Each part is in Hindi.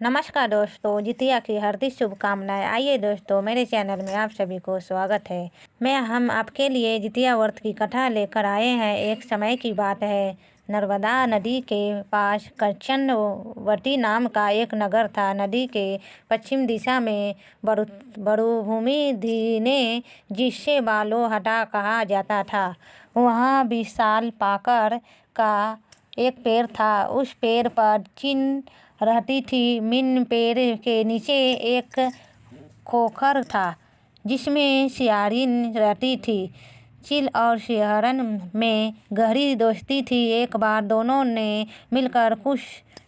नमस्कार दोस्तों, जितिया की हार्दिक शुभकामनाएं। आइए दोस्तों, मेरे चैनल में आप सभी को स्वागत है। हम आपके लिए जितिया व्रत की कथा लेकर आए हैं। एक समय की बात है, नर्मदा नदी के पास कंचनवटी नाम का एक नगर था। नदी के पश्चिम दिशा में बड़ुभूमि धीने, जिसे बालोहटा कहा जाता था, वहाँ विशाल पाकर का एक पेड़ था। उस पेड़ पर चिन रहती थी। मिन पेड़ के नीचे एक खोखर था, जिसमें सियारिन रहती थी। चिल और सियारन में गहरी दोस्ती थी। एक बार दोनों ने मिलकर कुछ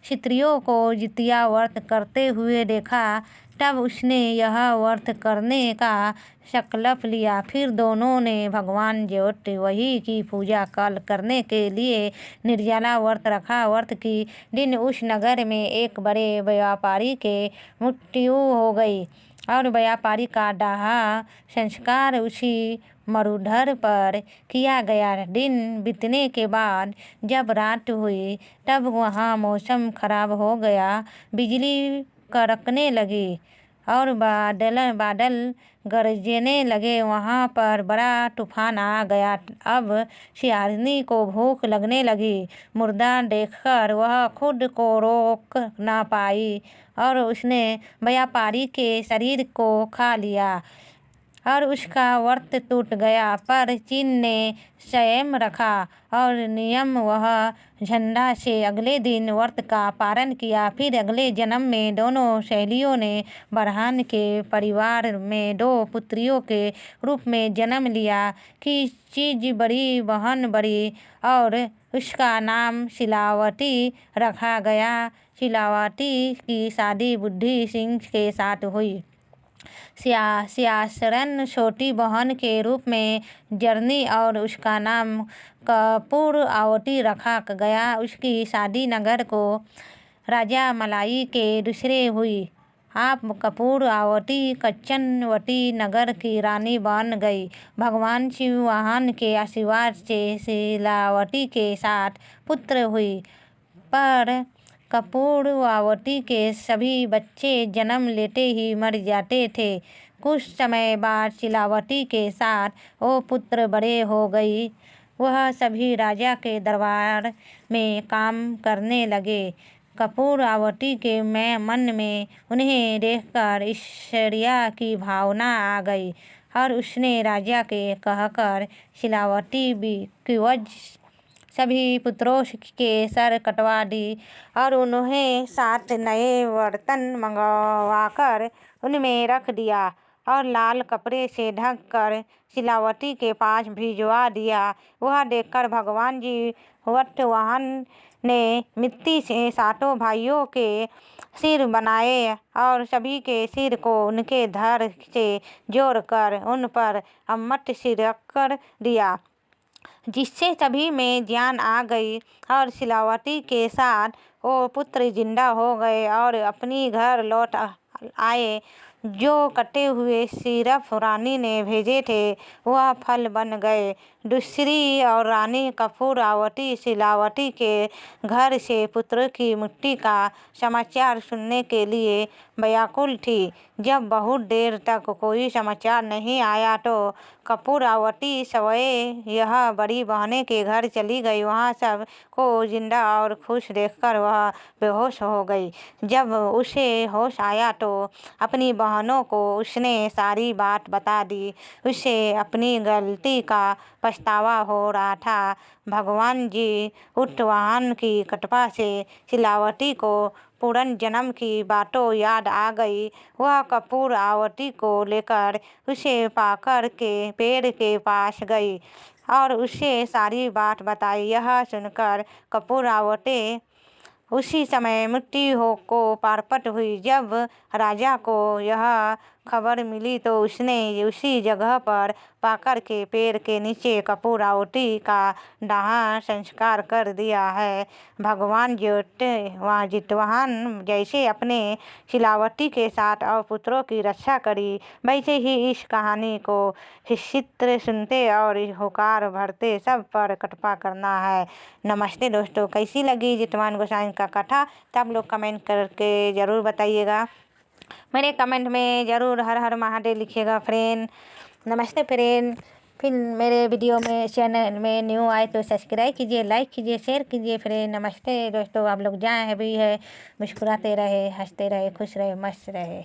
स्त्रियों को जितिया व्रत करते हुए देखा। तब उसने यह व्रत करने का संकल्प लिया। फिर दोनों ने भगवान ज्योत वही की पूजा करने के लिए निर्जला व्रत रखा। व्रत की दिन उस नगर में एक बड़े व्यापारी के मृत्यु हो गई और व्यापारी का दाह संस्कार उसी मरुधर पर किया गया। दिन बीतने के बाद जब रात हुई, तब वहाँ मौसम खराब हो गया। बिजली कड़कने लगी और बादल गरजने लगे। वहाँ पर बड़ा तूफान आ गया। अब सियारनी को भूख लगने लगी। मुर्दा देखकर वह खुद को रोक ना पाई और उसने व्यापारी के शरीर को खा लिया और उसका व्रत टूट गया। पर चिन ने संयम रखा और नियम वह झंडा से अगले दिन व्रत का पालन किया। फिर अगले जन्म में दोनों सहेलियों ने बरहान के परिवार में 2 पुत्रियों के रूप में जन्म लिया। कि चीज बड़ी बहन बड़ी और उसका नाम शिलावती रखा गया। शिलावती की शादी बुद्धि सिंह के साथ हुई। सियासरन छोटी बहन के रूप में जरनी और उसका नाम कपूर आवती रखा गया। उसकी शादी नगर को राजा मलाई के दूसरे हुई। आप कपूर आवती कंचनवटी नगर की रानी बन गई। भगवान शिववाहन के आशीर्वाद से शिलावती के 7 पुत्र हुई। पर कपूरवावती के सभी बच्चे जन्म लेते ही मर जाते थे। कुछ समय बाद शिलावती के साथ वो पुत्र बड़े हो गई। वह सभी राजा के दरबार में काम करने लगे। कपूरवावती के मन में उन्हें देखकर ईर्ष्या की भावना आ गई और उसने राजा के कहकर शिलावती की वजह सभी पुत्रों के सर कटवा दी और उन्हें 7 नए बर्तन मंगवाकर उनमें रख दिया और लाल कपड़े से ढककर शिलावती के पास भिजवा दिया। वह देखकर भगवान जी वटवाहन ने मिट्टी से 7 भाइयों के सिर बनाए और सभी के सिर को उनके धड़ से जोड़कर उन पर अमृत छिड़क दिया, जिससे सभी में जान आ गई और शिलावती के साथ वो पुत्र जिंदा हो गए और अपनी घर लौट आए। जो कटे हुए सिर्फ रानी ने भेजे थे, वह फल बन गए। दूसरी और रानी कपूरवावती शिलावती के घर से पुत्र की मृत्यु का समाचार सुनने के लिए व्याकुल थी। जब बहुत देर तक कोई समाचार नहीं आया, तो कपूरवावती स्वयं यह बड़ी बहनें के घर चली गई। वहाँ सब को जिंदा और खुश देखकर वह बेहोश हो गई। जब उसे होश आया, तो अपनी बहनों को उसने सारी बात बता दी। उसे अपनी गलती का पछतावा हो रहा था। भगवान जी वटवाहन की कृपा से शिलावती को पुनर्जन्म की बातों याद आ गई। वह कपूरवावती को लेकर उसे पाकर के पेड़ के पास गई और उसे सारी बात बताई। यह सुनकर कपूरवावती उसी समय मृत्यु को प्राप्त हुई। जब राजा को यह खबर मिली तो उसने उसी जगह पर पाकर के पेड़ के नीचे कपूरावती का दाह संस्कार कर दिया है। भगवान जितवाहन जैसे अपने शिलावती के साथ और पुत्रों की रक्षा करी, वैसे ही इस कहानी को हिस्से सुनते और होकार भरते सब पर कृपा करना है। नमस्ते दोस्तों, कैसी लगी जितवाहन गोसाई का कथा तब लोग कमेंट करके ज़रूर बताइएगा। मेरे कमेंट में ज़रूर हर हर महादेव लिखिएगा फ्रेंड। नमस्ते फ्रेंड। फिर मेरे वीडियो में चैनल में न्यू आए तो सब्सक्राइब कीजिए, लाइक कीजिए, शेयर कीजिए फ्रेंड। नमस्ते दोस्तों, आप लोग जहाँ भी है मुस्कुराते रहे, हंसते रहे, खुश रहे, मस्त रहे।